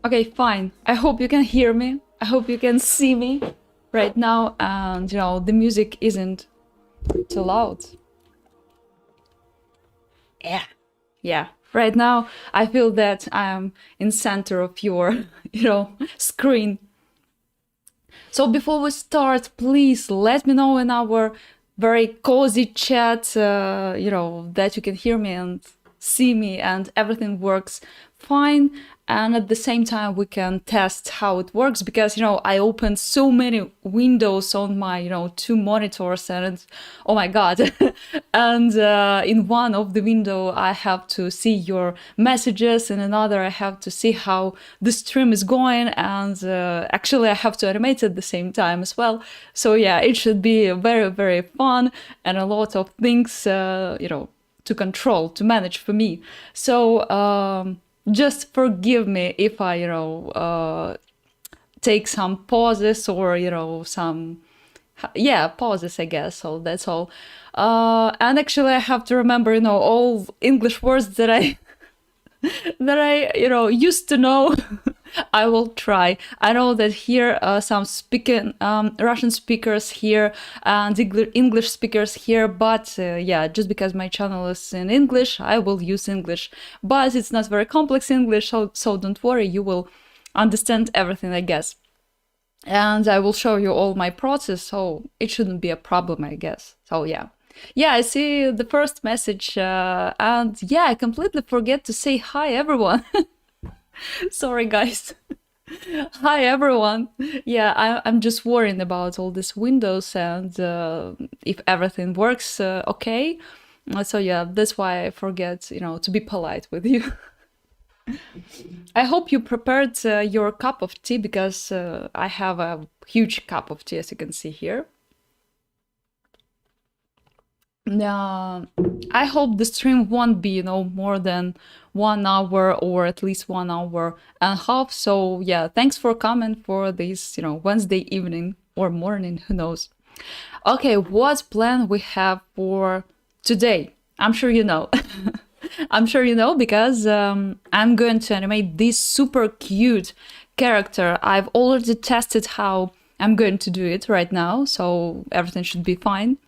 Okay, fine. I hope you can hear me. I hope you can see me right now, and the music isn't too loud. Yeah. Yeah. Right now, I feel that I'm in center of your, screen. So before we start, please let me know in our very cozy chat, that you can hear me and see me and everything works fine. And at the same time, we can test how it works because, I opened so many windows on my, two monitors and oh my God. And in one of the window, I have to see your messages. In another, I have to see how the stream is going. And actually, I have to animate at the same time as well. So yeah, it should be very, very fun and a lot of things, to control, to manage for me. So just forgive me if I, take some pauses or, some, pauses, I guess. So that's all. And actually, I have to remember, all English words that I used to know. I will try. I know that here some speaking Russian speakers here and English speakers here, but just because my channel is in English, I will use English. But it's not very complex English, so don't worry, you will understand everything, I guess. And I will show you all my process, so it shouldn't be a problem, I guess. So yeah. Yeah, I see the first message, and yeah, I completely forget to say hi, everyone. Sorry, guys. Hi, everyone. Yeah, I'm just worrying about all these windows and if everything works okay. So yeah, that's why I forget, to be polite with you. I hope you prepared your cup of tea because I have a huge cup of tea, as you can see here. I hope the stream won't be, more than 1 hour or at least 1 hour and a half. So yeah, thanks for coming for this, Wednesday evening or morning, who knows. Okay, what plan we have for today? I'm sure you know. I'm sure you know because I'm going to animate this super cute character. I've already tested how I'm going to do it right now, so everything should be fine.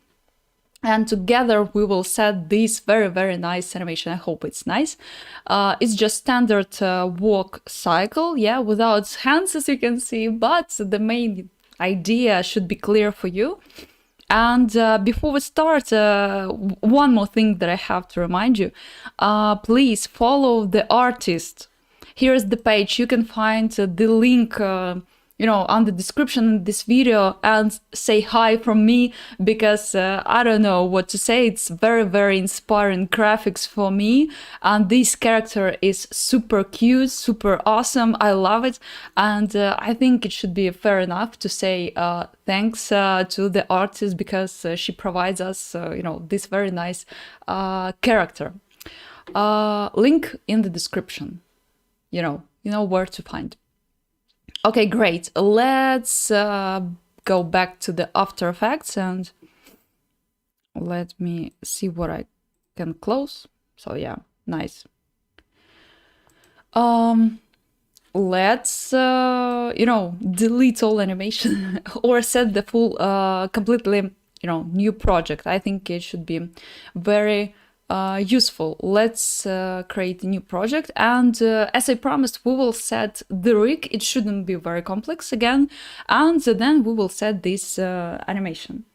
And together we will set this very, very nice animation. I hope it's nice. It's just standard walk cycle, yeah, without hands, as you can see, but the main idea should be clear for you. And before we start, one more thing that I have to remind you. Please follow the artist. Here's the page. You can find the link on the description of this video and say hi from me because I don't know what to say. It's very, very inspiring graphics for me. And this character is super cute, super awesome. I love it. And I think it should be fair enough to say thanks to the artist because she provides us, this very nice character. Link in the description. You know where to find. Okay, great. Let's go back to the After Effects and let me see what I can close. So yeah, nice. Let's delete all animation or set the full completely new project. I think it should be very useful. Let's create a new project, and as I promised, we will set the rig. It shouldn't be very complex again, and then we will set this animation.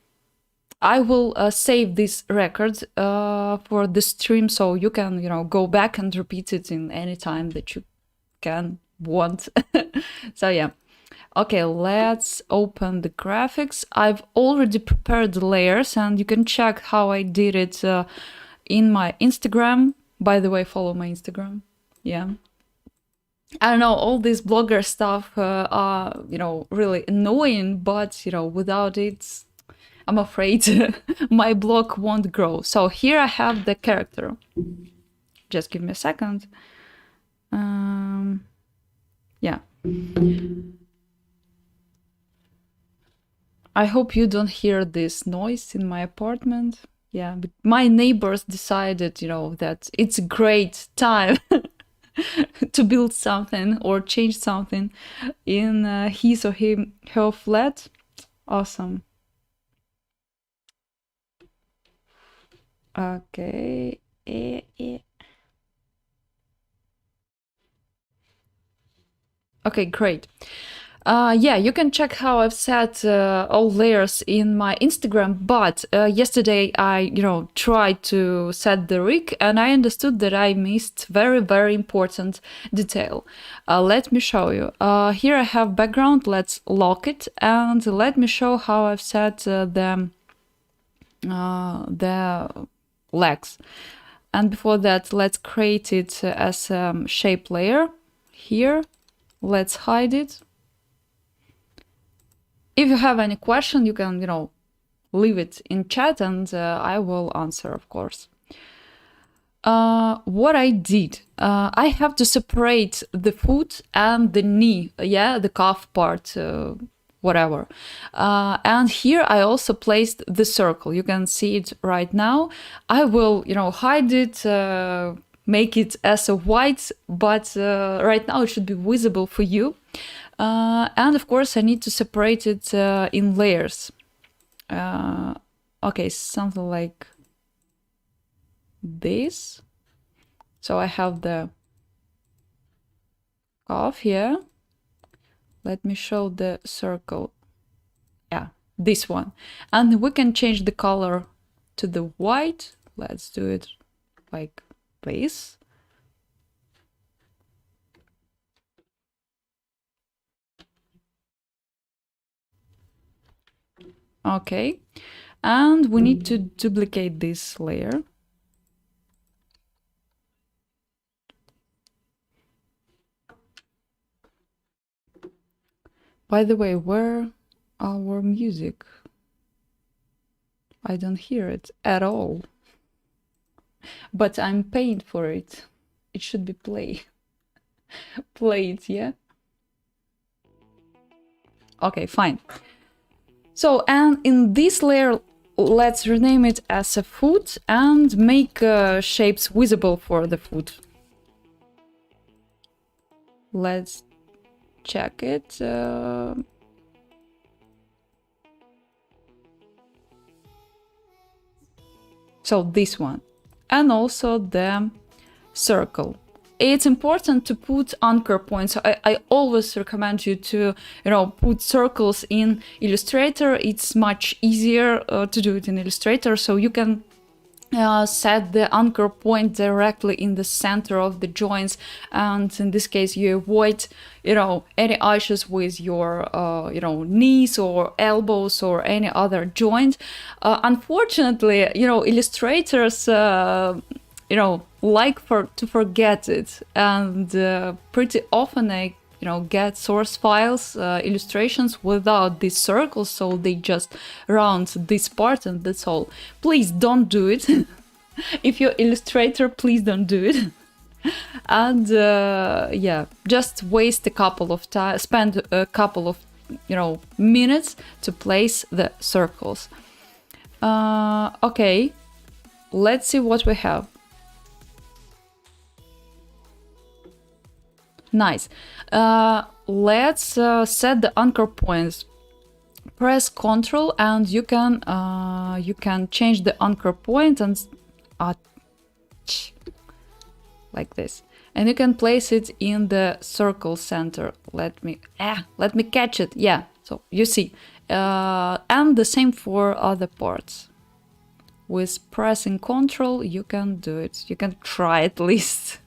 I will save this record for the stream, so you can go back and repeat it in any time that you want. So yeah. Okay, let's open the graphics. I've already prepared the layers, and you can check how I did it in my Instagram. By the way, follow my Instagram. Yeah. I don't know, all this blogger stuff are, really annoying, but, without it, I'm afraid my blog won't grow. So here I have the character. Just give me a second. Yeah. I hope you don't hear this noise in my apartment. Yeah, but my neighbors decided, that it's a great time to build something or change something in his or her flat. Awesome. Okay. Okay, great. Yeah, you can check how I've set all layers in my Instagram, but yesterday I, tried to set the rig and I understood that I missed very, very important detail. Let me show you. Here I have background, let's lock it, and let me show how I've set the legs. And before that, let's create it as a shape layer. Here, let's hide it. If you have any question, you can, leave it in chat and I will answer, of course. What I did, I have to separate the foot and the knee, the calf part, whatever. And here I also placed the circle. You can see it right now. I will, hide it, make it as a white, but right now it should be visible for you. And of course, I need to separate it in layers. Okay, something like this. So I have the calf here. Let me show the circle. Yeah, this one. And we can change the color to the white. Let's do it like this. Okay, and we need to duplicate this layer. By the way, where our music? I don't hear it at all. But I'm paying for it. It should be played, yeah? Okay, fine. So, and in this layer, let's rename it as a foot and make shapes visible for the foot. Let's check it. So this one. And also the circle. It's important to put anchor points. I always recommend you to, put circles in Illustrator. It's much easier to do it in Illustrator, so you can set the anchor point directly in the center of the joints, and in this case you avoid any issues with your knees or elbows or any other joint. Unfortunately, illustrators like to forget it, and pretty often I get source files, illustrations without these circles, so they just round this part and that's all. Please don't do it. If you're illustrator, please don't do it. And just waste a couple of time, spend a couple of minutes to place the circles. Okay, let's see what we have. Nice. Let's set the anchor points. Press Ctrl and you can change the anchor point and like this, and you can place it in the circle center. Let me catch it. Yeah, so you see, and the same for other parts. With pressing Ctrl, you can do it. You can try at least.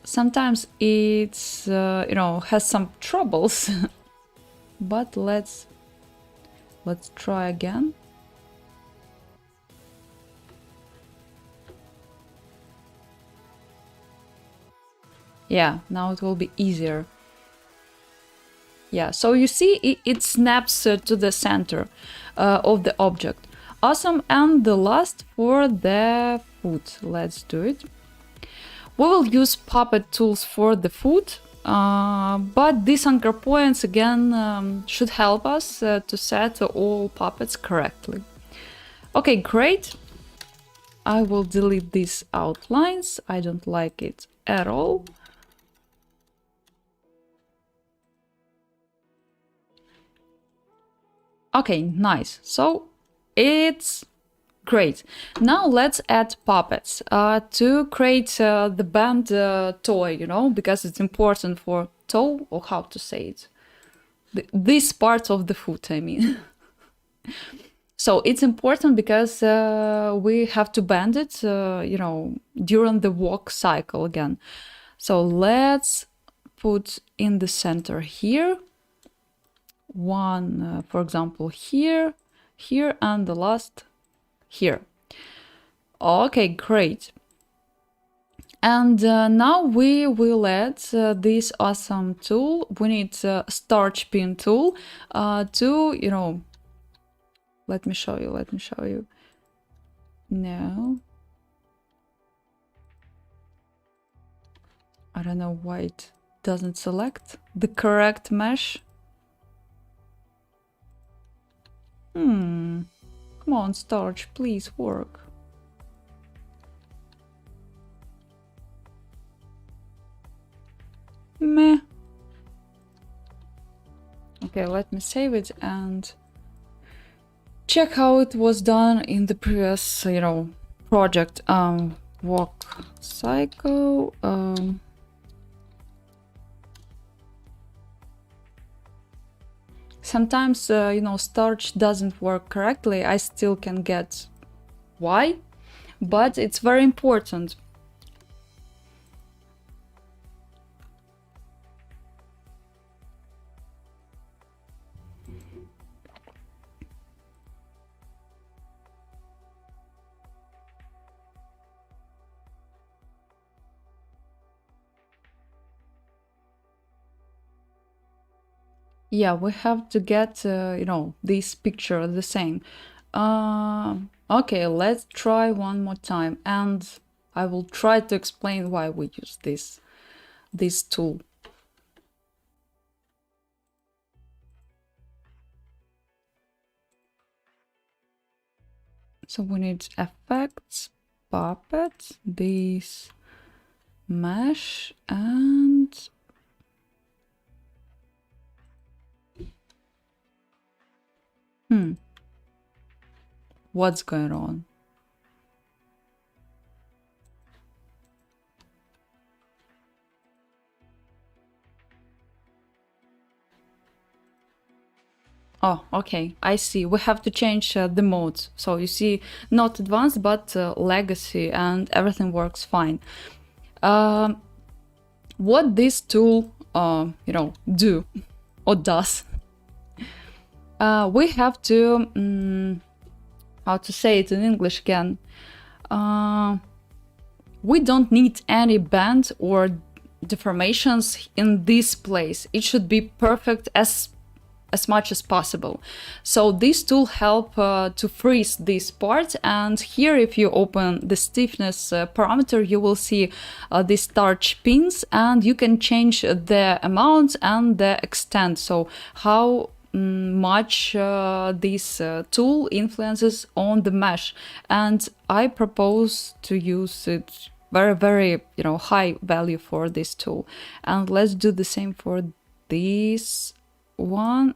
Sometimes it's has some troubles, but let's try again. Yeah, now it will be easier. Yeah, so you see it snaps to the center of the object. Awesome. And the last for the foot, let's do it. We will use puppet tools for the foot, but these anchor points again should help us to set all puppets correctly. Okay, great. I will delete these outlines. I don't like it at all. Okay, nice. So it's great. Now let's add puppets to create the band toy, you know, because it's important for toe, or how to say it. This part of the foot, I mean. So it's important because we have to bend it, you know, during the walk cycle again. So let's put in the center here. One, for example, here, here, and the last here. Okay, great. And now we will add this awesome tool. We need starch pin tool to, you know, let me show you. No. I don't know why it doesn't select the correct mesh. Come on, starch, please work. Meh. Okay, let me save it and check how it was done in the previous, you know, project. Walk cycle. Sometimes, you know, starch doesn't work correctly. I still can get why, but it's very important. Yeah, we have to get, you know, this picture the same. Okay, let's try one more time, and I will try to explain why we use this tool. So we need effects, puppet, this mesh, and what's going on? Oh, okay, I see. We have to change the modes. So you see, not advanced, but legacy, and everything works fine. What this tool, you know, do or does? We have to, how to say it in English again? We don't need any bend or deformations in this place. It should be perfect as much as possible. So this tool help to freeze this part, and here if you open the stiffness parameter, you will see these starch pins, and you can change the amount and the extent, so how much this tool influences on the mesh. And I propose to use it very, you know, high value for this tool. And let's do the same for this one,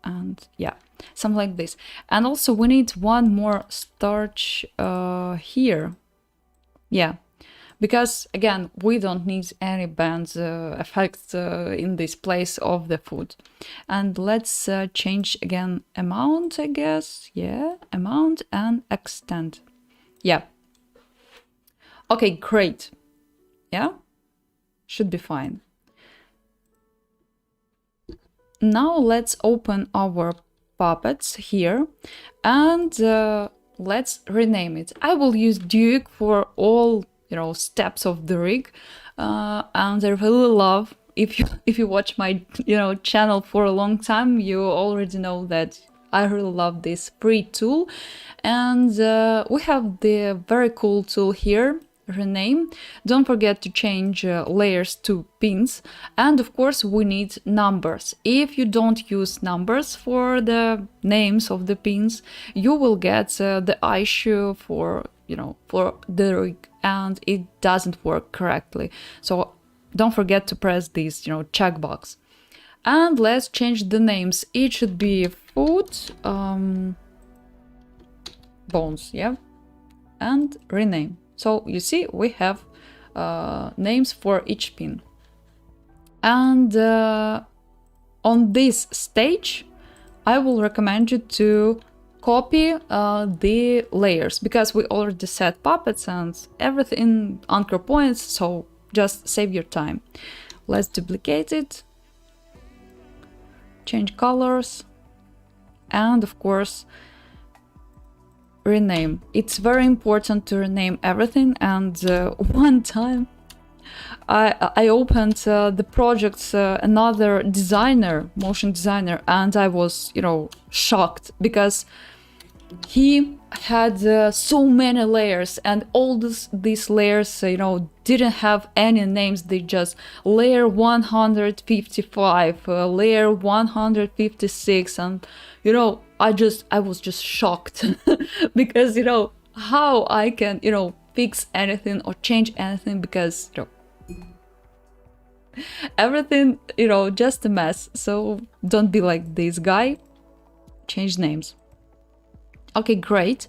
and yeah, something like this. And also we need one more starch here, yeah, because again we don't need any band effects in this place of the foot. And let's change again amount, I guess. Yeah, amount and extent. Yeah, okay, great. Yeah, should be fine. Now let's open our puppets here, and let's rename it. I will use Duik for all, you know, steps of the rig, and I really love, if you watch my, you know, channel for a long time, you already know that I really love this free tool. And we have the very cool tool here, rename. Don't forget to change layers to pins, and of course we need numbers. If you don't use numbers for the names of the pins, you will get the issue for for Duik, and it doesn't work correctly. So don't forget to press this, checkbox. And let's change the names. It should be food, bones, yeah, and rename. So you see, we have names for each pin. And on this stage, I will recommend you to copy the layers, because we already set puppets and everything, anchor points, so just save your time. Let's duplicate it, change colors, and of course rename. It's very important to rename everything. And one time I opened the project's another designer, motion designer, and I was, shocked, because he had so many layers, and all these layers, didn't have any names. They just layer 155, layer 156, and I was just shocked because how I can fix anything or change anything, because everything just a mess. So don't be like this guy. Change names. Okay, great.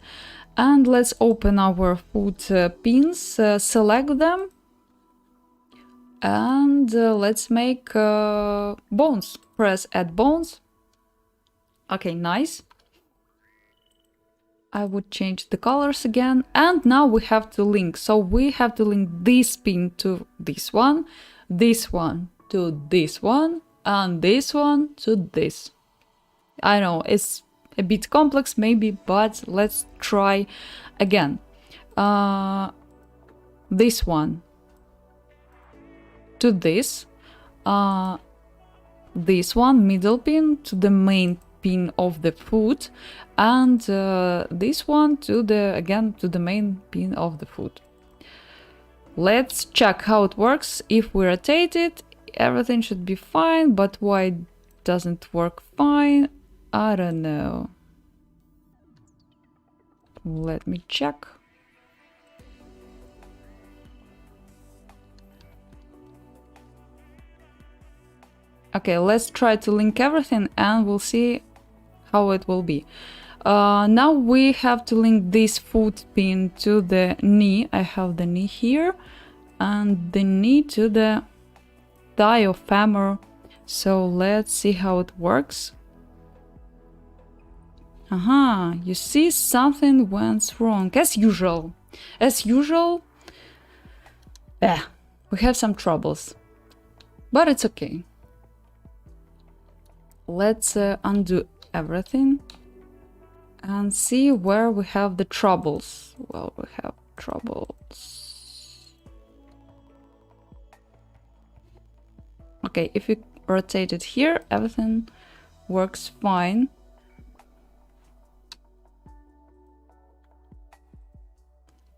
And let's open our food pins, select them, and let's make bones. Press add bones. Okay, nice. I would change the colors again. And now we have to link. So we have to link this pin to this one to this one, and this one to this. I know it's a bit complex maybe, but let's try again. This one to this. This one, middle pin, to the main pin of the foot, and this one to the main pin of the foot. Let's check how it works. If we rotate it, everything should be fine, but why it doesn't work fine, I don't know. Let me check. Okay, let's try to link everything and we'll see how it will be. Now we have to link this foot pin to the knee. I have the knee here, and the knee to the thigh or femur. So let's see how it works. You see, something went wrong. As usual. We have some troubles. But it's okay. Let's undo everything and see where we have the troubles. Well, we have troubles. Okay, if you rotate it here, everything works fine.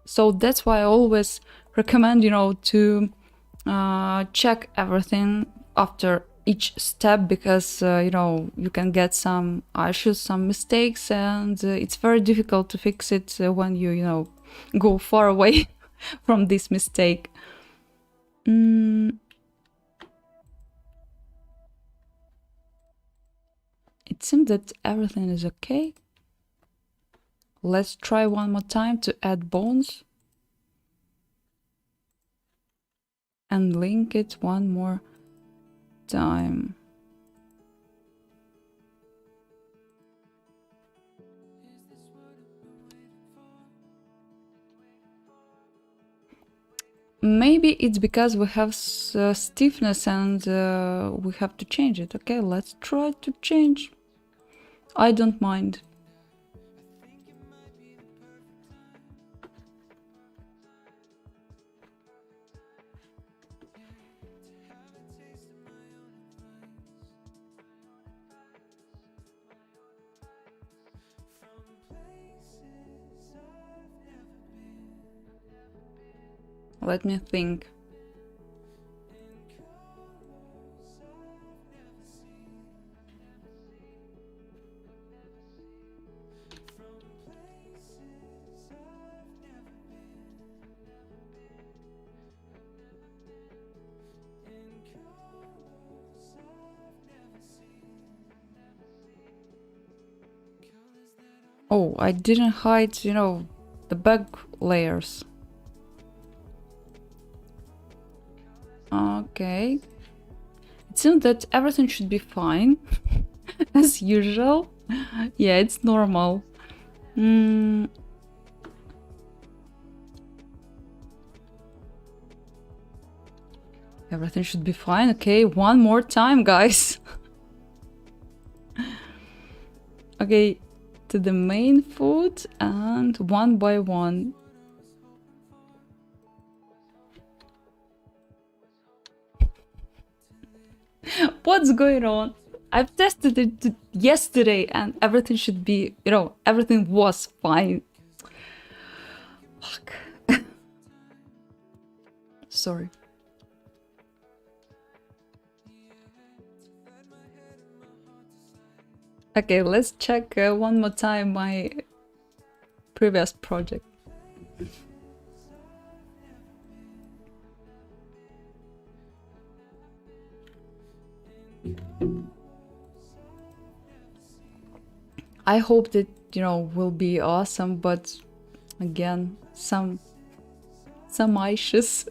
So that's why I always recommend, to check everything after each step, because you can get some issues, some mistakes, and it's very difficult to fix it when you go far away from this mistake. It seems that everything is okay. Let's try one more time to add bones and link it one more time. Maybe it's because we have stiffness and we have to change it. Okay, let's try to change. I don't mind. Let me think. Oh, I didn't hide, you know, the back layers. Okay. It seems that everything should be fine, as usual. Yeah, it's normal. Everything should be fine. Okay, one more time, guys. Okay, to the main food and one by one. What's going on? I've tested it yesterday and everything should be, you know, everything was fine. Fuck. Sorry. Okay, let's check one more time my previous project. I hope that, you know, will be awesome, but again, some issues.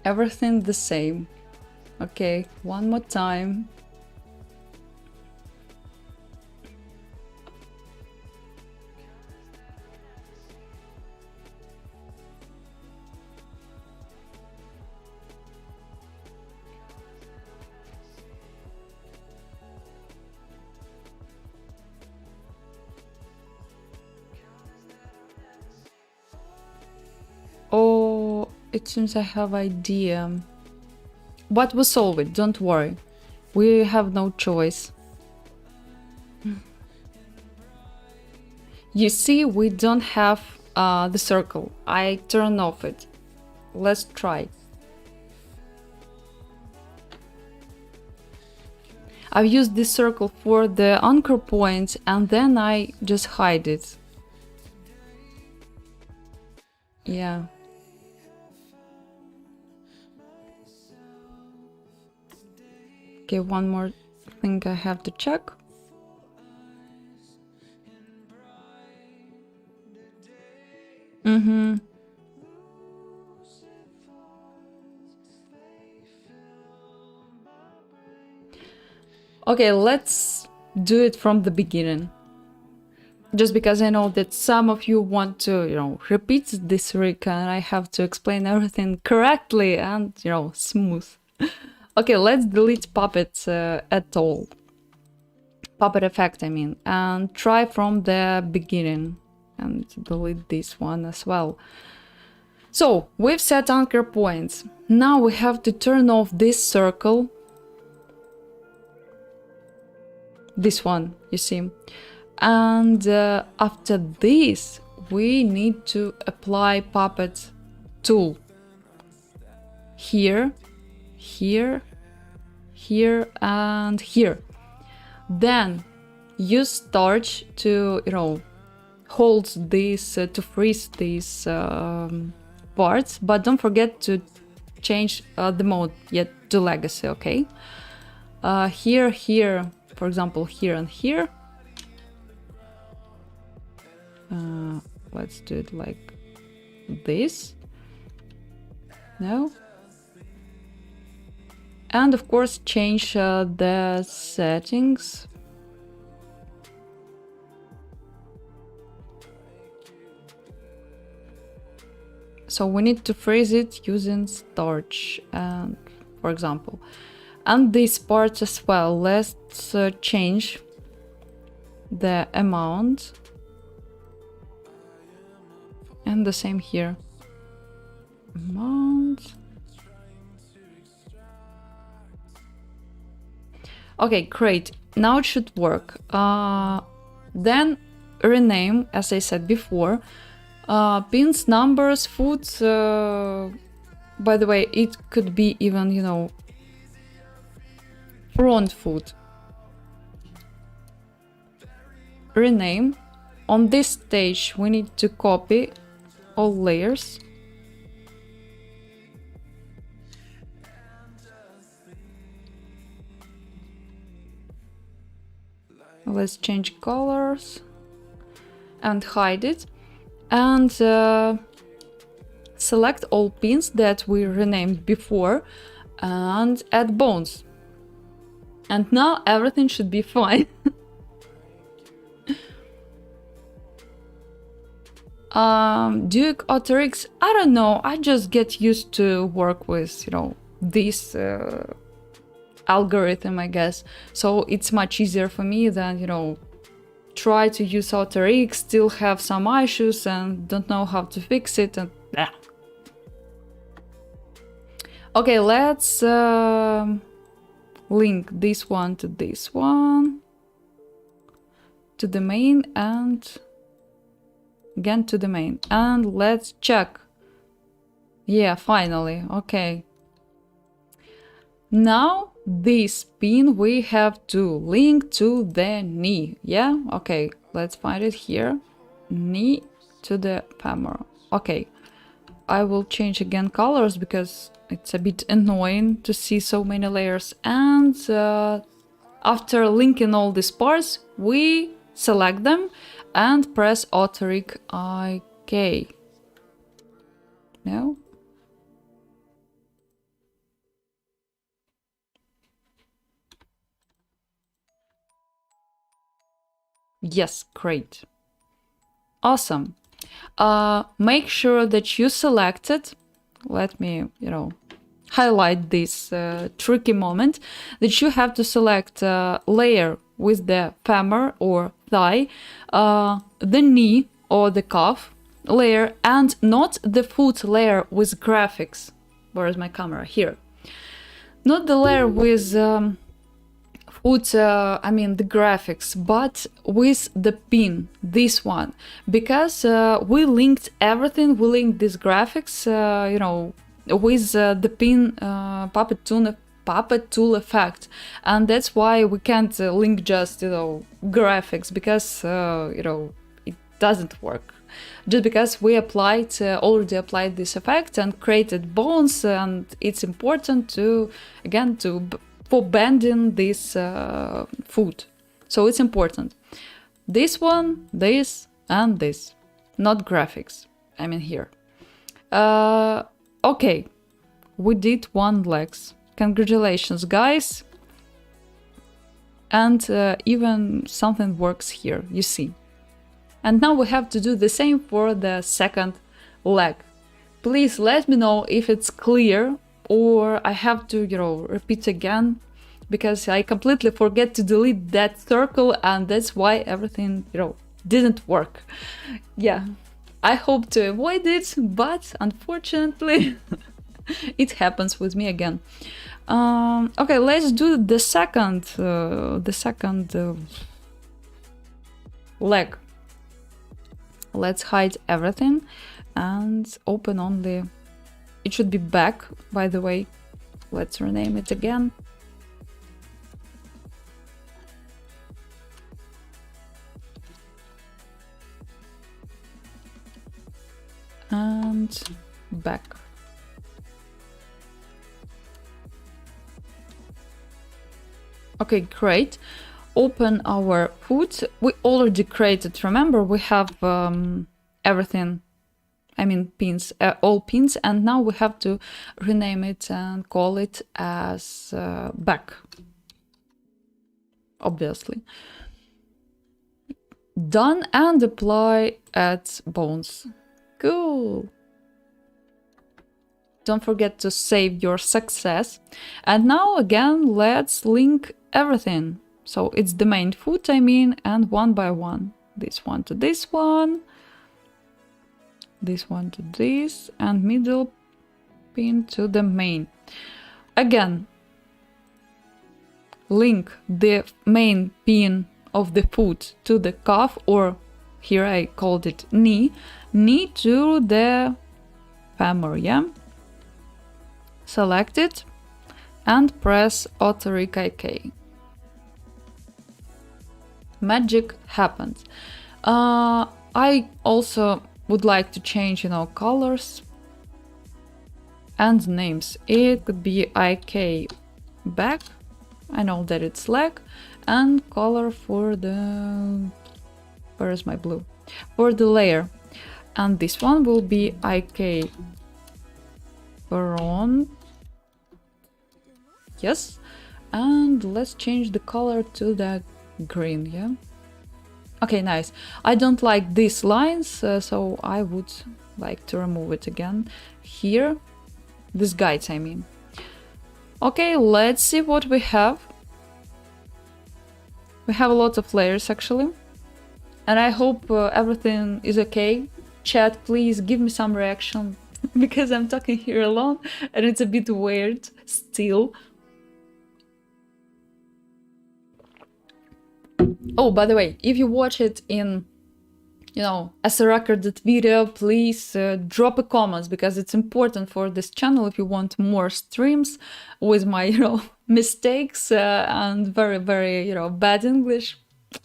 Everything the same. Okay, one more time. Oh, it seems I have idea. But we'll solve it, don't worry. We have no choice. You see, we don't have the circle. I turn off it. Let's try. I've used this circle for the anchor point and then I just hide it. Yeah. Okay, one more thing I have to check. Okay, let's do it from the beginning. Just because I know that some of you want to, you know, repeat this trick and I have to explain everything correctly and, you know, smooth. Okay, let's delete puppet at all. Puppet effect, I mean, and try from the beginning and delete this one as well. So we've set anchor points. Now we have to turn off this circle. This one, you see. And after this, we need to apply puppet tool. Here, here, here, and here. Then use torch to, you know, hold these, to freeze these parts, but don't forget to change the mode yet to legacy, okay? Here, here, for example, here and here. Let's do it like this. No? And of course change the settings. So we need to freeze it using torch, for example. And these parts as well. Let's change the amount. And the same here. Amount. Okay, great. Now it should work. Then rename, as I said before, pins, numbers, foods. By the way, it could be even, you know, front food. rename. On this stage, we need to copy all layers. Let's change colors and hide it. And select all pins that we renamed before and add bones. And now everything should be fine. Duik Oterix, I don't know, I just get used to work with, you know, this algorithm, I guess. So it's much easier for me than, you know, try to use Oterix, still have some issues and don't know how to fix it and Okay, let's link this one to this one, to the main, and again to the main. And let's check. Yeah, finally. Okay. Now this pin we have to link to the knee. Yeah, okay. Let's find it here. Knee to the femur. Okay. I will change again colors because it's a bit annoying to see so many layers. And after linking all these parts, we select them and press Oteric IK. No? Yes, great. Awesome. Make sure that you selected, let me, you know, highlight this tricky moment, that you have to select layer with the femur or thigh, the knee or the calf layer, and not the foot layer with graphics. Where is my camera? Here. Not the layer with foot, I mean the graphics, but with the pin, this one, because we linked everything, we linked these graphics, you know, with the pin puppet tool effect, and that's why we can't link just, you know, graphics, because you know, it doesn't work. Just because we already applied this effect and created bones, and it's important to, again, for bending this foot. So it's important. This one, this, and this. Not graphics. I mean here. Okay. We did one legs. Congratulations, guys. And even something works here, you see. And now we have to do the same for the second leg. Please let me know if it's clear, or I have to, you know, repeat again, because I completely forget to delete that circle, and that's why everything, you know, didn't work. Yeah, I hope to avoid it, but unfortunately, it happens with me again. Okay, let's do the second leg. Let's hide everything and open only. It should be back, by the way. Let's rename it again. And back. Okay, great. Open our foot. We already created, remember, we have everything, I mean pins, all pins, and now we have to rename it and call it as back, obviously. Done, and apply at bones. Cool. Don't forget to save your success. And now again, let's link everything. So it's the main foot, I mean, and one by one. This one to this one. This one to this, and middle pin to the main. Again, link the main pin of the foot to the calf, or here I called it knee to the femur, yeah? Select it and press Oteric IK. magic happens. I also would like to change, you know, colors and names. It could be IK back. I know that it's leg, and color for the, where is my blue? For the layer. And this one will be IK front. Yes. And let's change the color to the green, yeah? Okay, nice. I don't like these lines, so I would like to remove it again. Here. These guides, I mean. Okay, let's see what we have. We have a lot of layers, actually. And I hope everything is okay. Chat, please give me some reaction, because I'm talking here alone, and it's a bit weird still. Oh, by the way, if you watch it in, you know, as a recorded video, please drop a comment, because it's important for this channel if you want more streams with my, you know, mistakes and very, very, you know, bad English.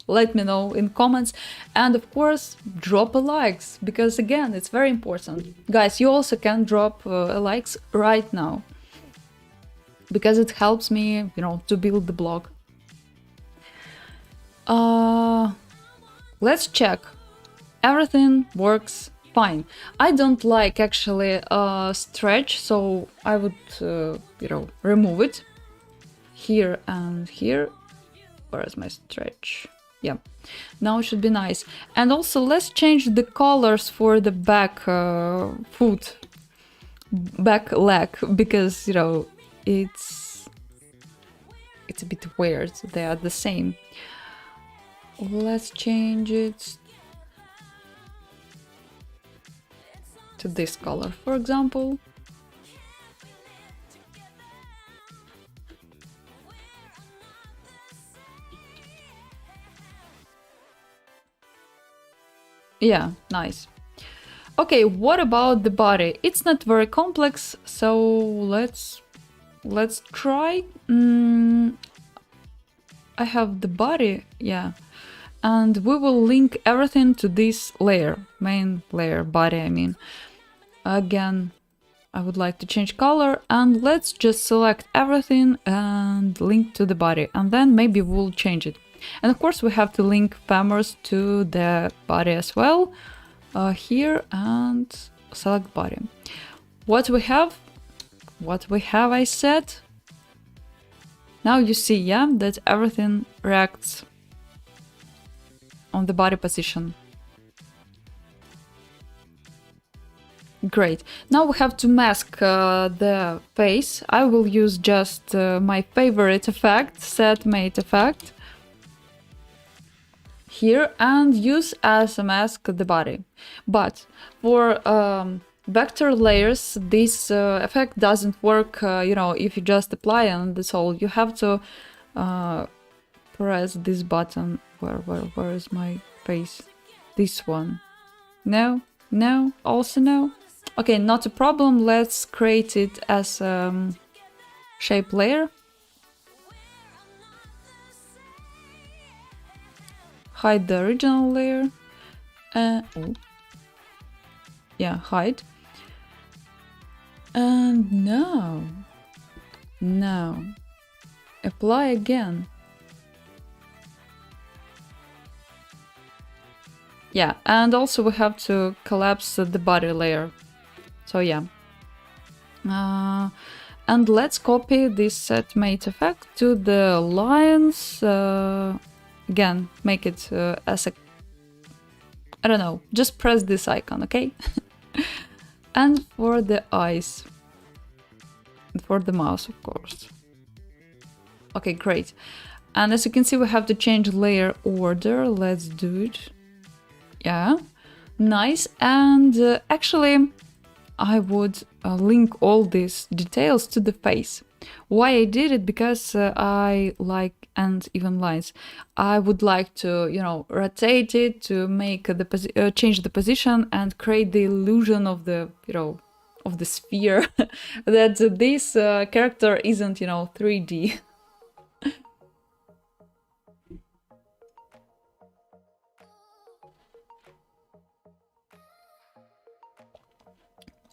Let me know in comments, and of course drop a likes, because again it's very important. Guys, you also can drop a likes right now, because it helps me, you know, to build the blog. Let's check. Everything works fine. I don't like actually stretch, so I would you know, remove it here and here. Where is my stretch? Yeah, now it should be nice. And also let's change the colors for the back foot, back leg, because, you know, it's a bit weird. They are the same. Let's change it to this color, for example. Yeah, nice. Okay, what about the body? It's not very complex, so let's try. I have the body, yeah, and we will link everything to this layer, main layer, body, I mean. Again, I would like to change color, and let's just select everything and link to the body, and then maybe we'll change it. And of course we have to link femurs to the body as well, here, and select body. What we have, I said. Now you see, yeah, that everything reacts on the body position. Great. Now we have to mask the face. I will use just my favorite effect, set mate effect, here, and use as a mask the body. But for vector layers, this effect doesn't work, you know, if you just apply and that's all. You have to press this button. Where is my face? This one. No, also no. Okay, not a problem. Let's create it as shape layer. Hide the original layer. Yeah, hide. And now, apply again. Yeah, and also we have to collapse the body layer. So yeah. And let's copy this set mate effect to the lines. Again, make it as a, I don't know, just press this icon, okay? And for the eyes, and for the mouse, of course. Okay, great. And as you can see, we have to change layer order. Let's do it. Yeah, nice. And actually, I would link all these details to the face. Why I did it? Because I like and even lines. I would like to, you know, rotate it to make the change the position and create the illusion of the, you know, of the sphere that this character isn't, you know, 3D.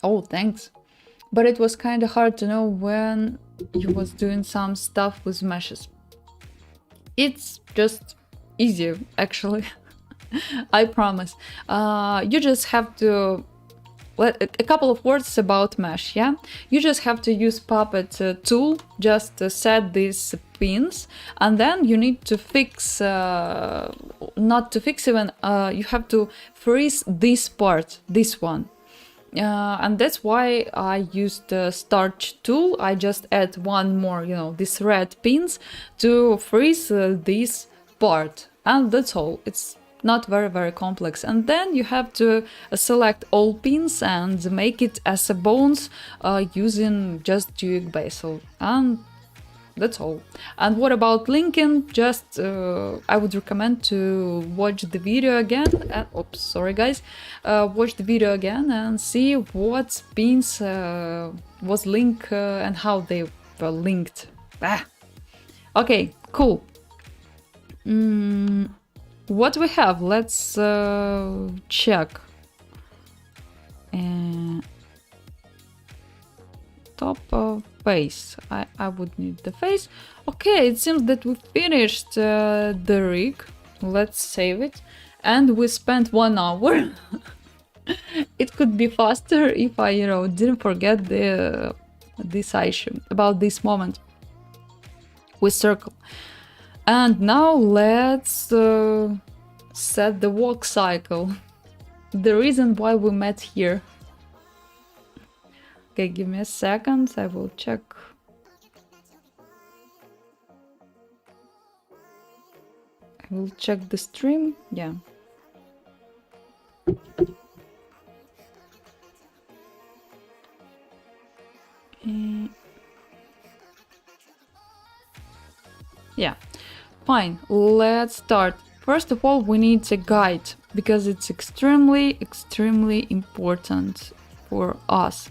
Oh, thanks. But it was kind of hard to know when you was doing some stuff with meshes. It's just easier, actually. I promise. You just have to a couple of words about mesh, yeah? You just have to use Puppet tool, just set these pins, and then you need to fix, not to fix even, you have to freeze this part, this one. And that's why I used the starch tool. I just add one more, these red pins to freeze this part. And that's all. It's not very, very complex. And then you have to select all pins and make it as a bones using just Duik basil. And that's all. And what about linking? Just I would recommend to watch the video again. Oops, sorry guys. Watch the video again and see what pins was linked and how they were linked. Okay, cool. What we have? Let's check. Top face. I would need the face. Okay, it seems that we finished the rig. Let's save it. And we spent 1 hour. It could be faster if I, didn't forget this issue about this moment with circle. And now let's set the walk cycle. The reason why we met here. Okay, give me a second, I will check. I will check the stream, yeah. Yeah, fine, let's start. First of all, we need a guide, because it's extremely, extremely important for us.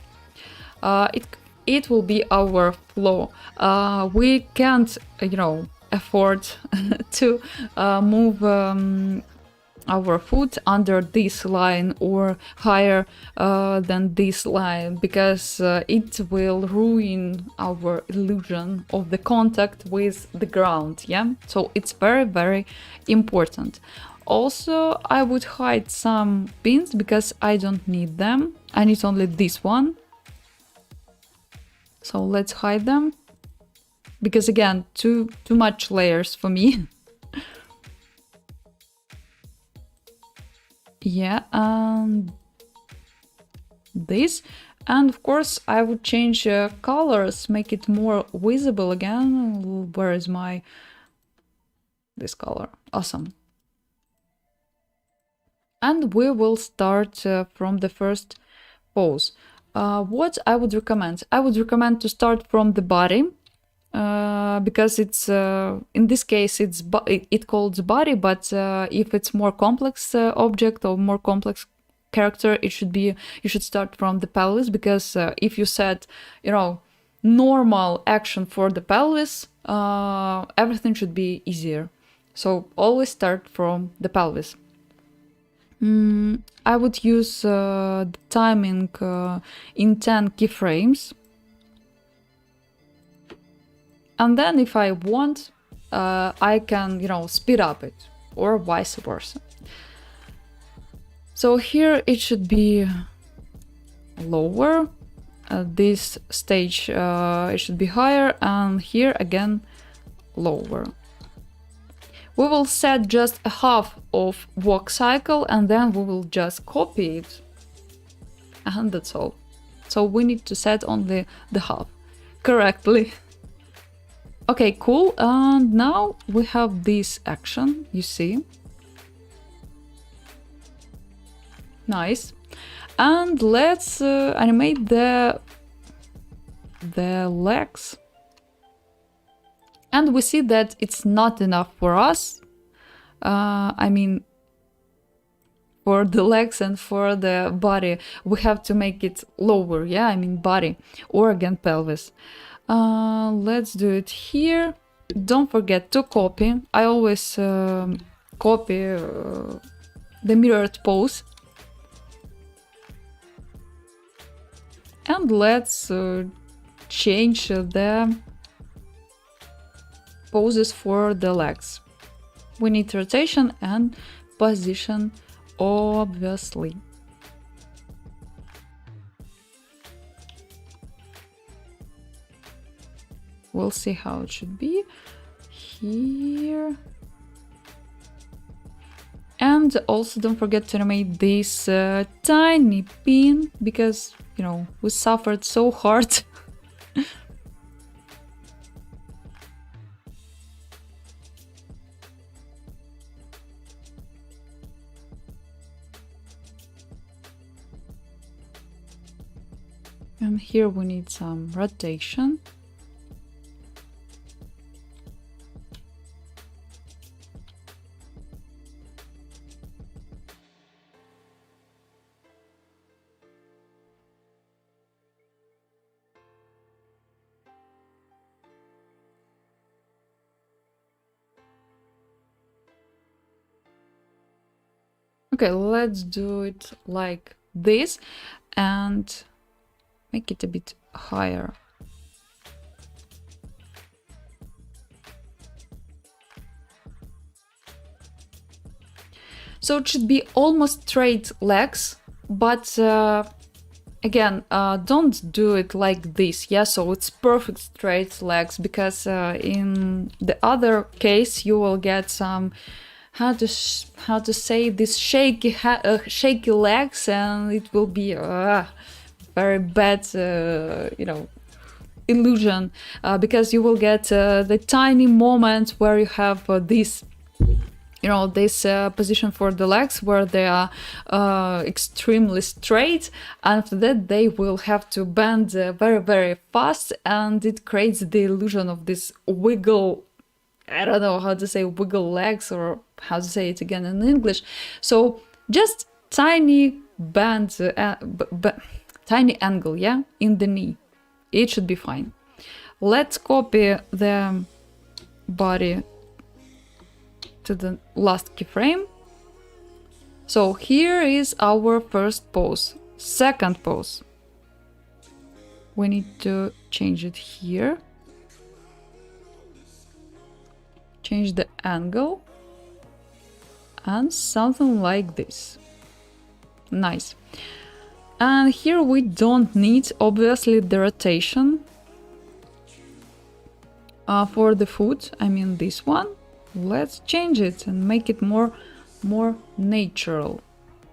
It will be our flow. We can't, afford to move our foot under this line or higher than this line, because it will ruin our illusion of the contact with the ground, yeah? So it's very, very important. Also, I would hide some pins because I don't need them. I need only this one. So let's hide them, because again, too much layers for me. Yeah, and this, and of course I would change colors, make it more visible again. Where is this color? Awesome. And we will start from the first pose. What I would recommend? I would recommend to start from the body, because it's in this case it calls body, but if it's more complex object or more complex character, you should start from the pelvis, because if you set normal action for the pelvis, everything should be easier. So always start from the pelvis. I would use the timing in 10 keyframes. And then if I want, I can, speed up it, or vice versa. So here it should be lower. This stage it should be higher, and here again lower. We will set just a half of walk cycle, and then we will just copy it. And that's all. So we need to set only the half correctly. Okay, cool. And now we have this action, you see. Nice. And let's animate the legs. And we see that it's not enough for us. I mean, for the legs and for the body, we have to make it lower, yeah? I mean body, or again pelvis. Let's do it here. Don't forget to copy. I always copy the mirrored pose. And let's change the poses for the legs. We need rotation and position, obviously. We'll see how it should be here. And also don't forget to animate this tiny pin, because, you know, we suffered so hard. And here we need some rotation. Okay, let's do it like this and make it a bit higher. So it should be almost straight legs, but again, don't do it like this, yeah? So it's perfect straight legs, because in the other case you will get some, how to say, this shaky legs, and it will be very bad, you know, illusion, because you will get the tiny moment where you have this, you know, this position for the legs where they are extremely straight, and after that they will have to bend very, very fast, and it creates the illusion of this wiggle. I don't know how to say wiggle legs, or how to say it again in English. So just tiny bend, tiny angle, yeah, in the knee. It should be fine. Let's copy the body to the last keyframe. So here is our first pose. Second pose. We need to change it here. Change the angle. And something like this. Nice. And here we don't need, obviously, the rotation for the foot. I mean this one. Let's change it and make it more natural.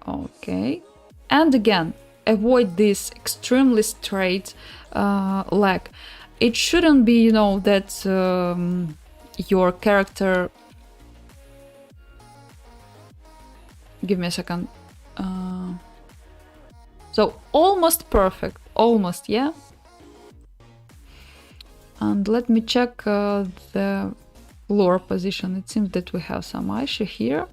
Okay. And again, avoid this extremely straight leg. It shouldn't be, you know, that your character... Give me a second. So almost perfect. Almost, yeah? And let me check the lower position. It seems that we have some issue here.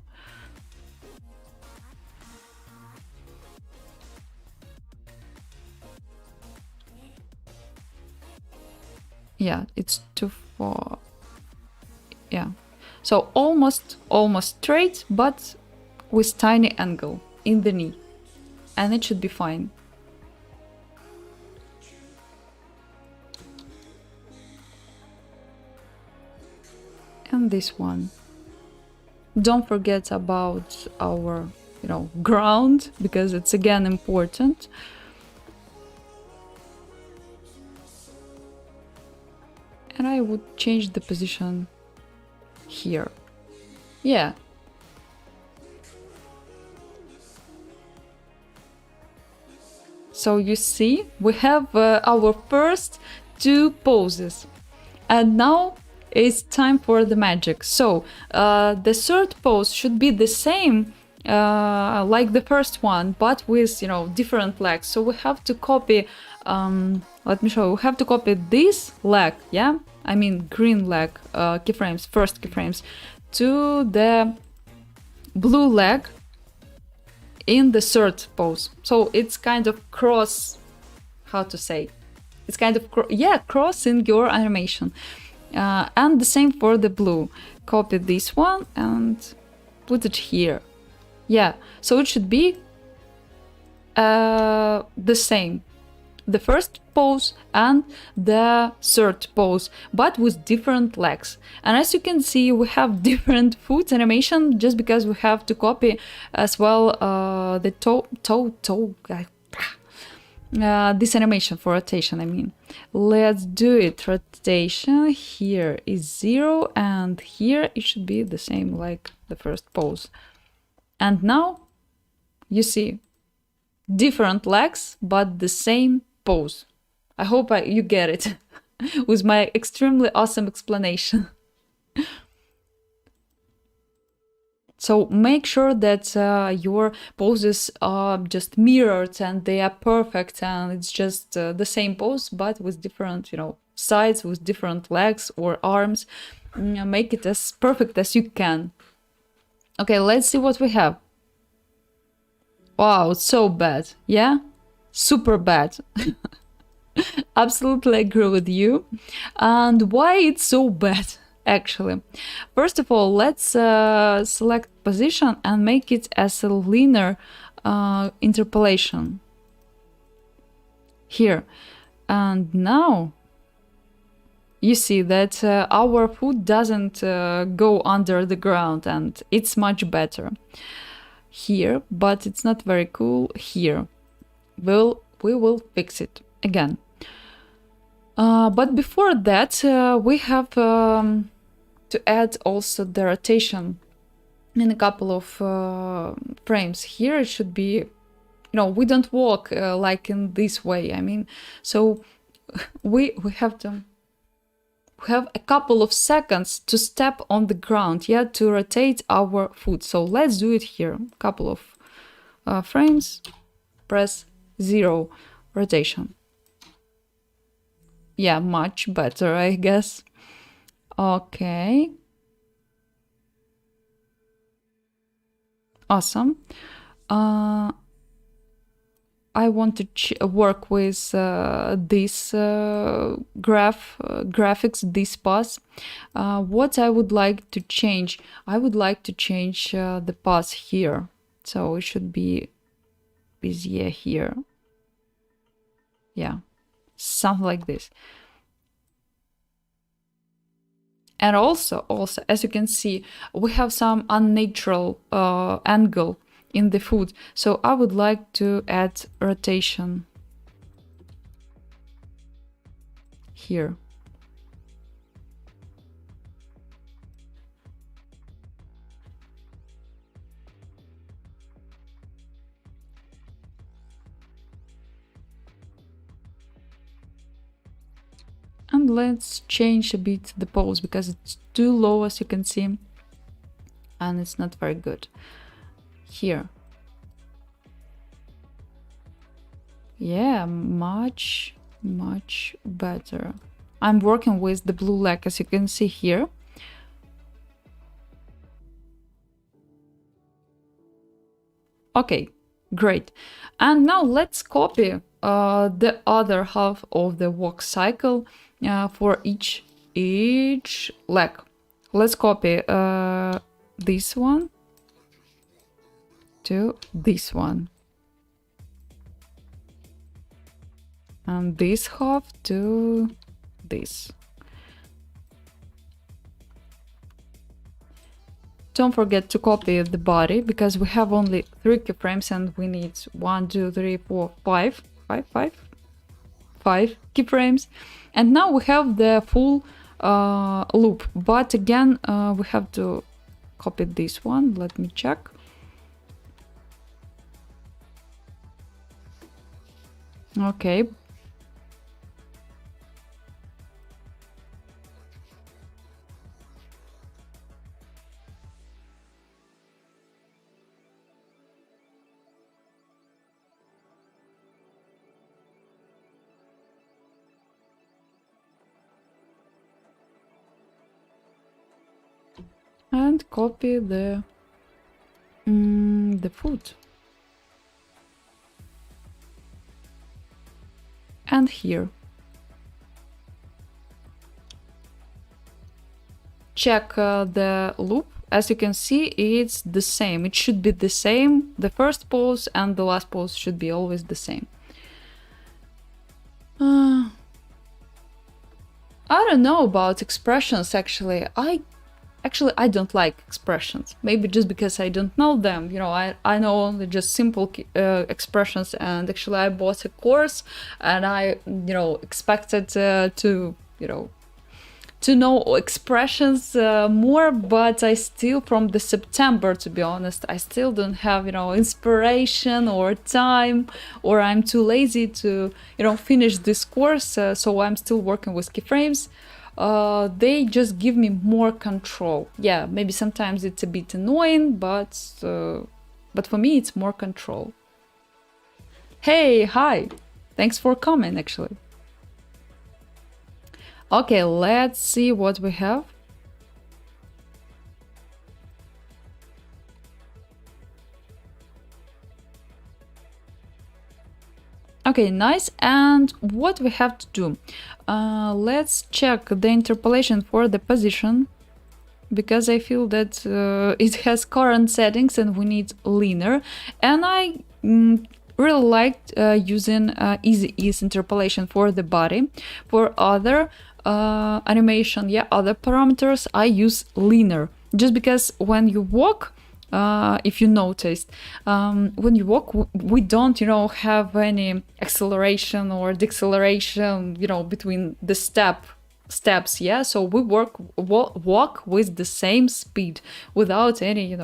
Yeah, it's too far. Yeah. So almost straight, but with tiny angle in the knee. And it should be fine. And this one. Don't forget about our, you know, ground, because it's again important. And I would change the position here. Yeah. So you see, we have our first two poses. And now it's time for the magic. So the third pose should be the same like the first one, but with, you know, different legs. So we have to copy, let me show you, we have to copy this leg, yeah? I mean green leg keyframes, first keyframes, to the blue leg in the third pose. So it's kind of cross, how to say, it's kind of, crossing your animation. And the same for the blue. Copy this one and put it here. Yeah, so it should be the same. the first pose and the third pose, but with different legs. And as you can see, we have different foot animation just because we have to copy as well the this animation for rotation, I mean. Let's do it. Rotation here is 0, and here it should be the same like the first pose. And now you see different legs, but the same pose. I hope you get it with my extremely awesome explanation. So make sure that your poses are just mirrored and they are perfect, and it's just the same pose but with different, sides, with different legs or arms. Make it as perfect as you can. Okay, let's see what we have. Wow, it's so bad. Yeah? Super bad. Absolutely agree with you. And why it's so bad? Actually, first of all, let's select position and make it as a linear interpolation here. And now you see that our foot doesn't go under the ground, and it's much better here, but it's not very cool here. We will fix it again. But before that, we have to add also the rotation in a couple of frames. Here it should be, we don't walk like in this way. I mean, so we have to have a couple of seconds to step on the ground, to rotate our foot. So let's do it here. Couple of frames, press 0, rotation. Yeah, much better, I guess. Okay. Awesome. I want to work with this graphics, this path. What I would like to change, I would like to change the path here. So it should be Bezier here. Yeah, something like this. And also, as you can see, we have some unnatural angle in the foot. So I would like to add rotation here. And let's change a bit the pose because it's too low, as you can see, and it's not very good. Here. Yeah, much better. I'm working with the blue leg, as you can see here. Okay, great. And now let's copy the other half of the walk cycle for each leg. Let's copy this one to this one, and this half to this. Don't forget to copy the body because we have only 3 keyframes and we need 1, 2, 3, 4, 5 keyframes. And now we have the full loop, but again we have to copy this one. Let me check. Okay. And copy the foot. And here. Check the loop. As you can see, it's the same. It should be the same. The first pose and the last pose should be always the same. Uh, I don't know about expressions actually. I don't like expressions. Maybe just because I don't know them. I know only just simple expressions. And actually, I bought a course, and I expected to know expressions more, but I still, from the September, to be honest, I still don't have inspiration or time, or I'm too lazy to finish this course. So I'm still working with keyframes. They just give me more control. Yeah, maybe sometimes it's a bit annoying, but for me it's more control. Hey, hi, thanks for coming actually. Okay, let's see what we have. Okay, nice. And what we have to do? Let's check the interpolation for the position, because I feel that it has current settings and we need linear. And I really liked using easy ease interpolation for the body. For other animation, other parameters, I use linear, just because when you walk, if you noticed, when you walk, we don't have any acceleration or deceleration between the steps. So we walk with the same speed without any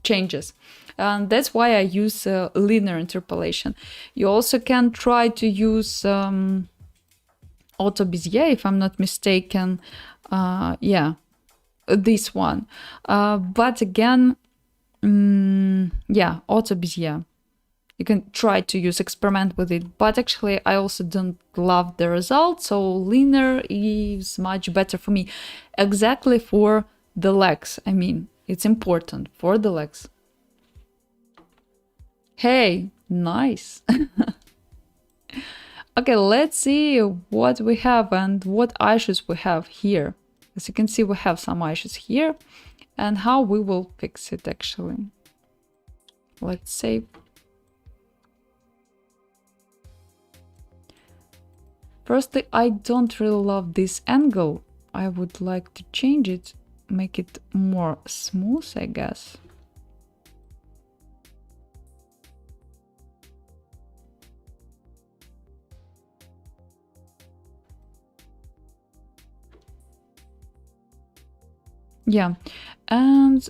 changes. And that's why I use linear interpolation. You also can try to use auto Bezier, if I'm not mistaken. This one. But again, auto Bezier. You can try to experiment with it, but actually I also don't love the result, so linear is much better for me. Exactly for the legs, I mean, it's important for the legs. Hey, nice. Okay, let's see what we have and what issues we have here. As you can see, we have some issues here, and how we will fix it actually. Let's save. Firstly, I don't really love this angle. I would like to change it, make it more smooth, I guess. Yeah, and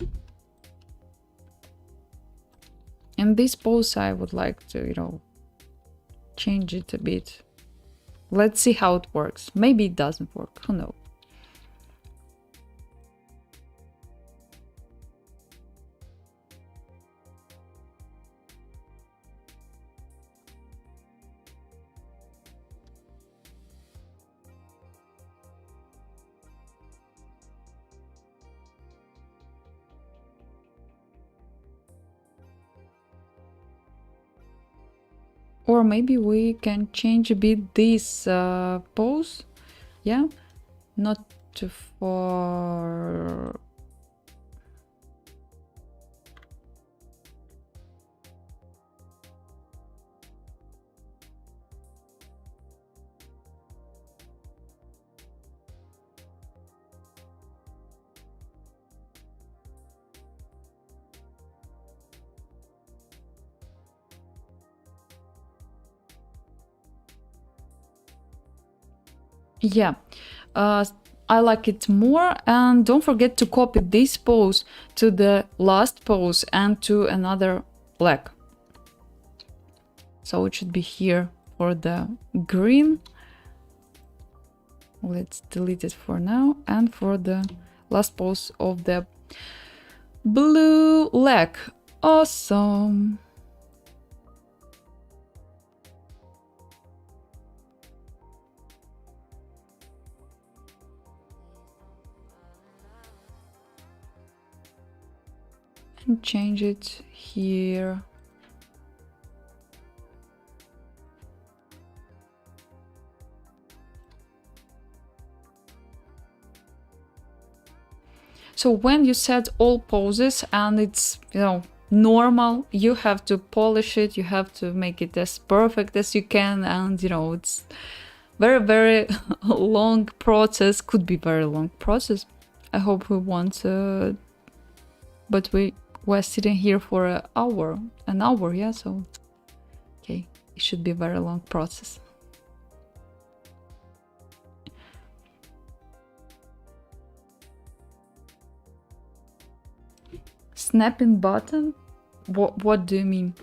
in this pose I would like to, change it a bit. Let's see how it works. Maybe it doesn't work, who knows. Or maybe we can change a bit this pose. Yeah, not too far. Yeah, I like it more. And don't forget to copy this pose to the last pose and to another leg. So it should be here for the green. Let's delete it for now. And for the last pose of the blue leg. Awesome. And change it here. So when you set all poses and it's normal. You have to polish it, you have to make it as perfect as you can, and you know, it's very long process, could be very long process. I hope we won't, but we're sitting here for an hour, yeah, so okay, it should be a very long process. Snapping button? What do you mean?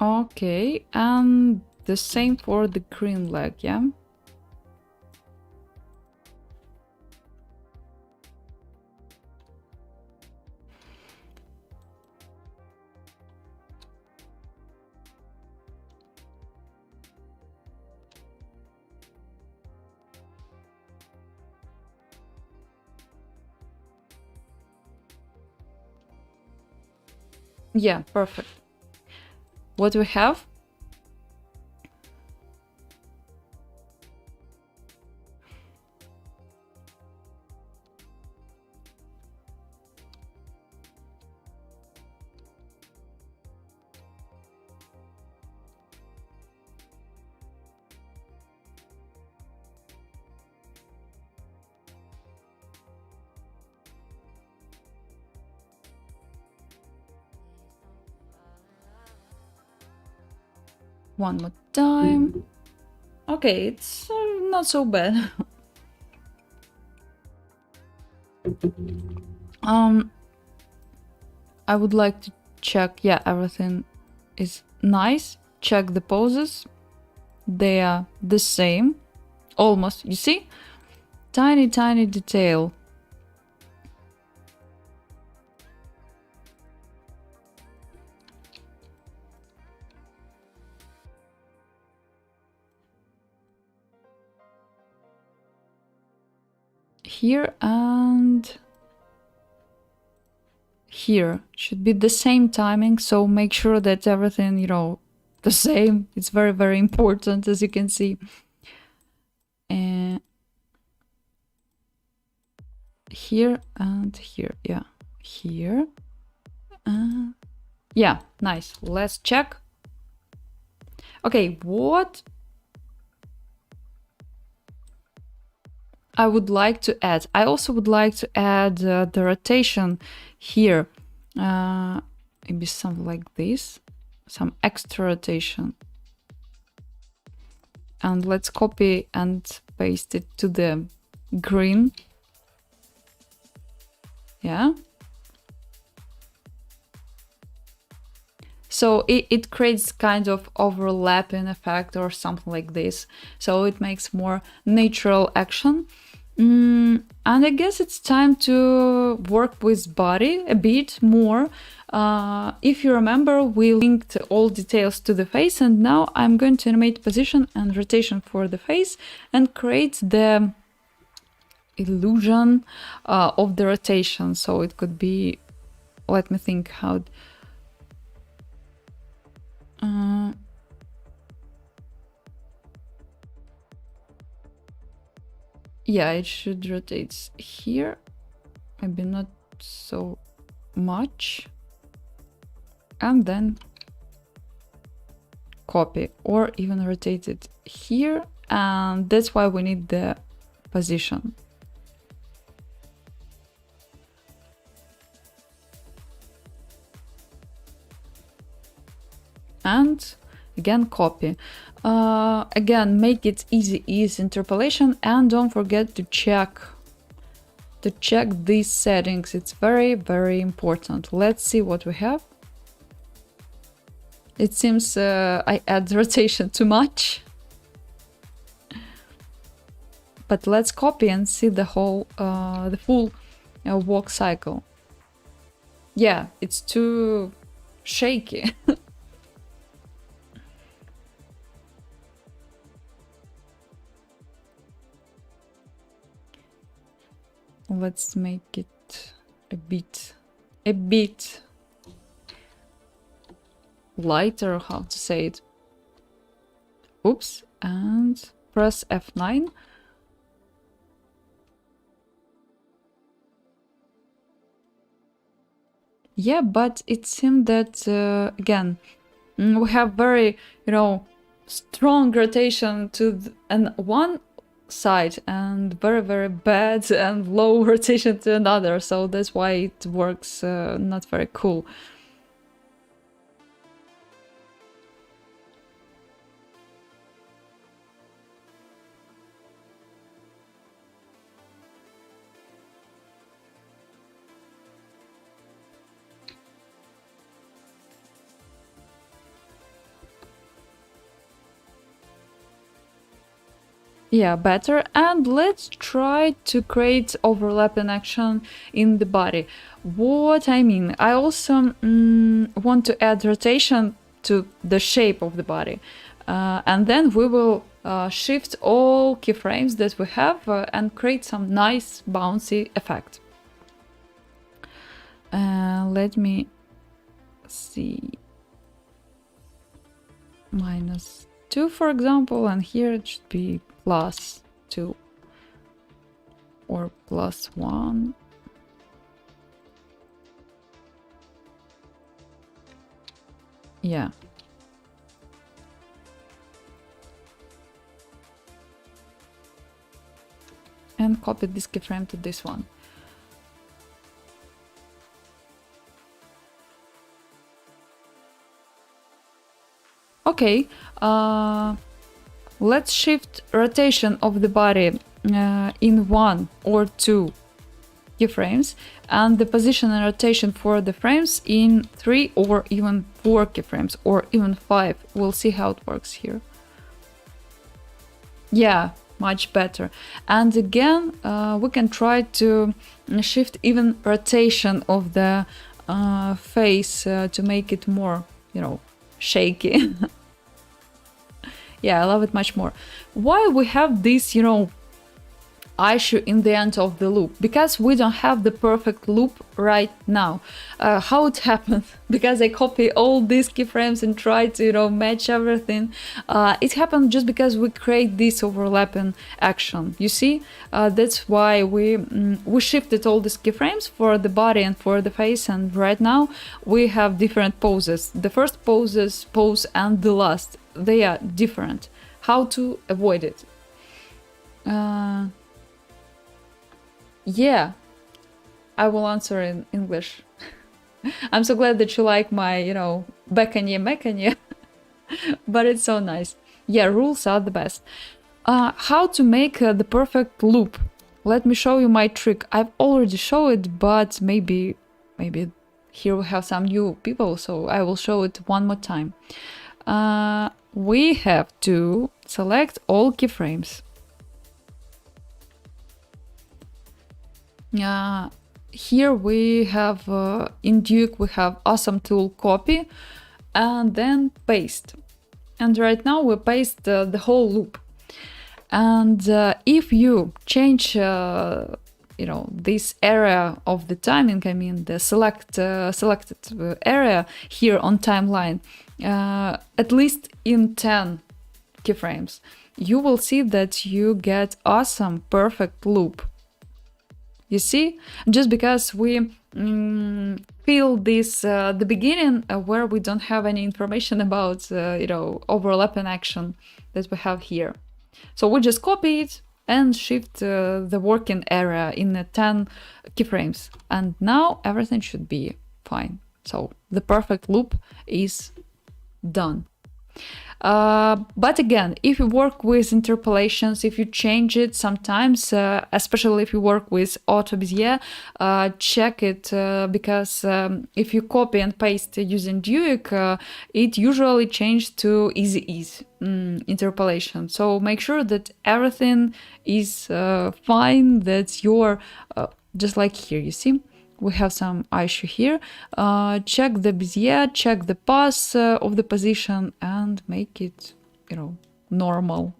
Okay, and the same for the green leg, yeah? Yeah, perfect. What we have? One more time. Okay, it's not so bad. I would like to check, yeah, everything is nice. Check the poses. They are the same. Almost, you see? Tiny detail. Here and here should be the same timing, so make sure that everything, you know, the same. It's very important, as you can see. And here and here, yeah, here. Yeah, nice. Let's check. Okay, what I would like to add. I also would like to add the rotation here. Maybe something like this. Some extra rotation. And let's copy and paste it to the green. Yeah. So it creates kind of overlapping effect or something like this. So it makes more natural action. And I guess it's time to work with body a bit more. If you remember, we linked all details to the face, and now I'm going to animate position and rotation for the face and create the illusion of the rotation. So it could be, let me think how. Yeah, it should rotate here, maybe not so much, and then copy or even rotate it here, and that's why we need the position. And again, copy. Again, make it easy interpolation, and don't forget to check to check these settings. It's very, very important. Let's see what we have. It seems I add rotation too much. But let's copy and see the whole, the full walk cycle. Yeah, it's too shaky. Let's make it a bit lighter, how to say it. Oops, and press F9. Yeah, but it seemed that, again, we have very, strong rotation to one side and very, very bad and low rotation to another. So that's why it works not very cool. Yeah, better. And let's try to create overlapping action in the body. What I mean, I also want to add rotation to the shape of the body. And then we will shift all keyframes that we have and create some nice bouncy effect. Let me see. -2, for example, and here it should be +2 or +1. Yeah. And copy this keyframe to this one. Okay, let's shift rotation of the body in 1 or 2 keyframes, and the position and rotation for the frames in 3 or even 4 keyframes, or even 5. We'll see how it works here. Yeah, much better. And again, we can try to shift even rotation of the face to make it more, shaky. Yeah, I love it much more. Why we have this, issue in the end of the loop? Because we don't have the perfect loop right now. How it happened? Because I copy all these keyframes and try to, match everything. It happened just because we create this overlapping action. You see, that's why we shifted all these keyframes for the body and for the face, and right now we have different poses. The first pose and the last, they are different. How to avoid it? Yeah, I will answer in English. I'm so glad that you like my, mekanye, but it's so nice. Yeah, rules are the best. How to make the perfect loop? Let me show you my trick. I've already shown it, but maybe here we have some new people, so I will show it one more time. We have to select all keyframes. Here we have, in Duik, we have awesome tool copy and then paste. And right now we paste the whole loop. And if you change, this area of the timing, I mean the selected area here on timeline, at least in 10 keyframes, you will see that you get awesome perfect loop. You see, just because we feel this the beginning where we don't have any information about overlapping action that we have here. So we just copy it and shift the working area in the 10 keyframes, and now everything should be fine. So the perfect loop is done. But again, if you work with interpolations, if you change it sometimes, especially if you work with auto Bezier, check it because if you copy and paste using Duik, it usually changes to easy ease interpolation. So make sure that everything is fine, that you're just like here, you see? We have some issue here. Check the Bezier, check the pass of the position and make it, normal.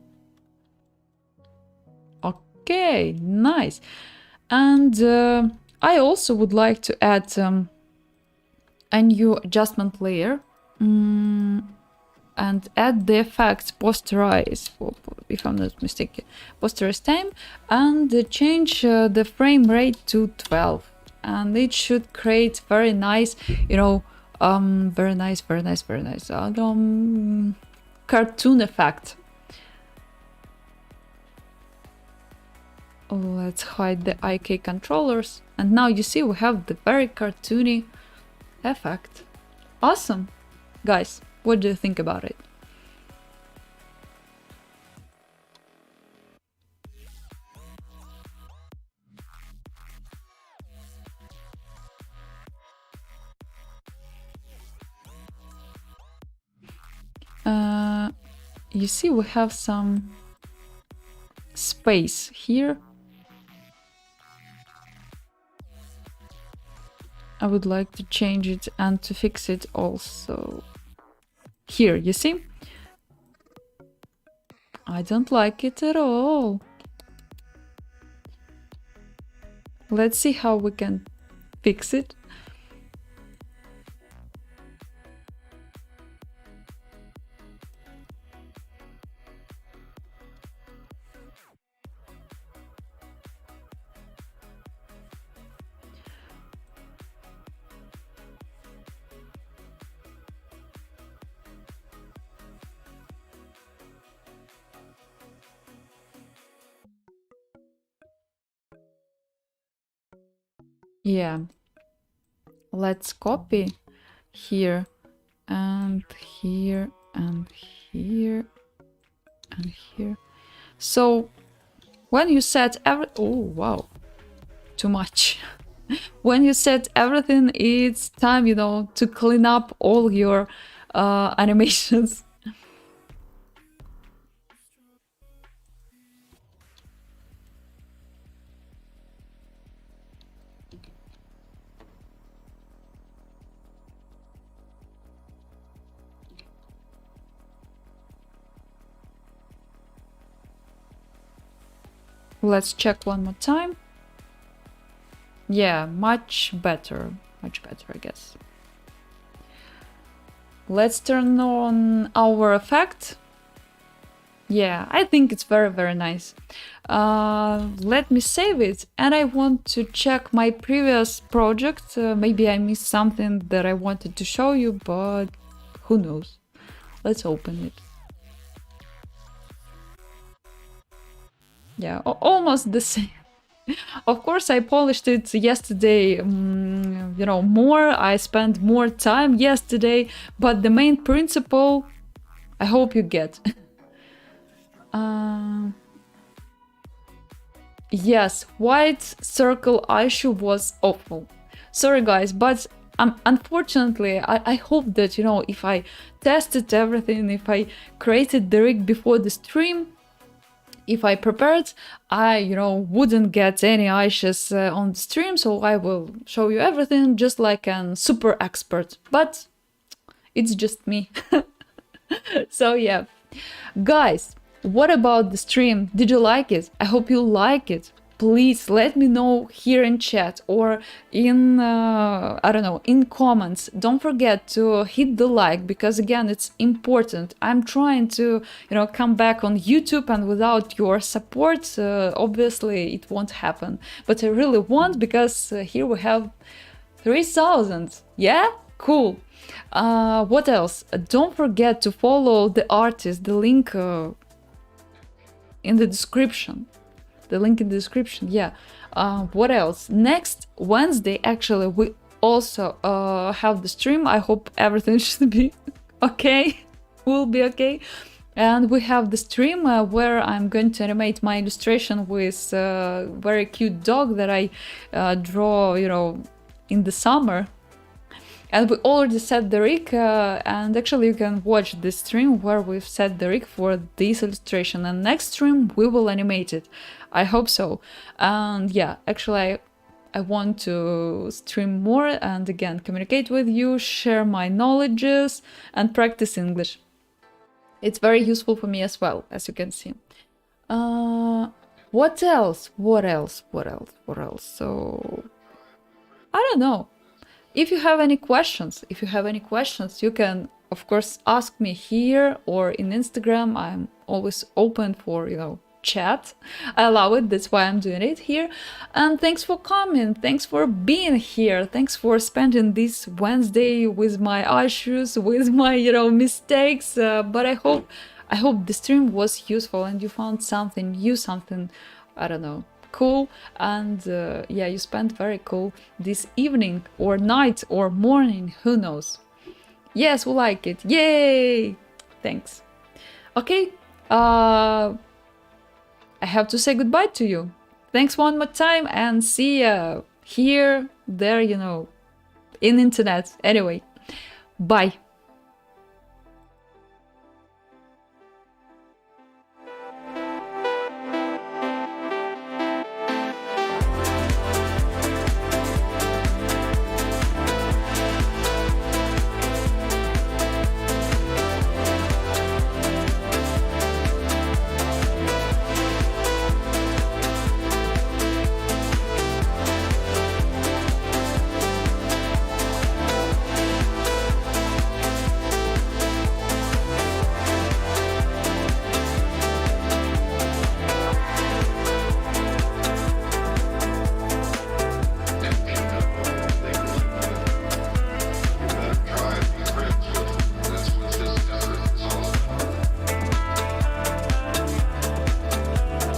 Okay, nice. And I also would like to add a new adjustment layer and add the effect posterize, if I'm not mistaken, posterize time, and change the frame rate to 12. And it should create very nice, very nice cartoon effect. Let's hide the IK controllers. And now you see we have the very cartoony effect. Awesome. Guys, what do you think about it? You see we have some space here. I would like to change it and to fix it also. Here, you see? I don't like it at all. Let's see how we can fix it. Yeah, let's copy here and here and here and here. So when you set oh wow, too much. When you set everything, it's time, to clean up all your animations. Let's check one more time. Yeah, much better, I guess. Let's turn on our effect. Yeah, I think it's very, very nice. Let me save it, and I want to check my previous project. Maybe I missed something that I wanted to show you, but who knows? Let's open it. Yeah, almost the same. Of course, I polished it yesterday, more. I spent more time yesterday, but the main principle, I hope you get. Yes, white circle issue was awful. Sorry, guys, but unfortunately, I hope that, if I tested everything, if I created the rig before the stream, if I prepared, I, wouldn't get any issues on the stream, so I will show you everything just like a super expert. But it's just me. So yeah. Guys, what about the stream? Did you like it? I hope you like it. Please let me know here in chat or in, I don't know, in comments. Don't forget to hit the like, because again, it's important. I'm trying to, come back on YouTube, and without your support, obviously it won't happen. But I really want, because here we have 3,000. Yeah? Cool. What else? Don't forget to follow the artist, the link in the description. The link in the description, yeah. What else? Next Wednesday, actually, we also have the stream. I hope everything should be okay will be okay. And we have the stream where I'm going to animate my illustration with a very cute dog that I draw, you know, in the summer. And we already set the rig, and actually you can watch the stream where we've set the rig for this illustration. And next stream we will animate it. I hope so. And yeah, actually I want to stream more and again communicate with you, share my knowledges, and practice English. It's very useful for me as well, as you can see. What else? What else? What else? What else? So I don't know. If you have any questions, you can of course ask me here or in Instagram. I'm always open for, you know, chat. I allow it, that's why I'm doing it here. And thanks for coming, thanks for being here, thanks for spending this Wednesday with my issues, with my, you know, mistakes. But I hope the stream was useful and you found something new, something, I don't know, cool. And yeah, you spent very cool this evening or night or morning, who knows. Yes, we like it, yay, thanks. Okay, I have to say goodbye to you. Thanks one more time and see ya here, there, you know, in internet. Anyway, bye.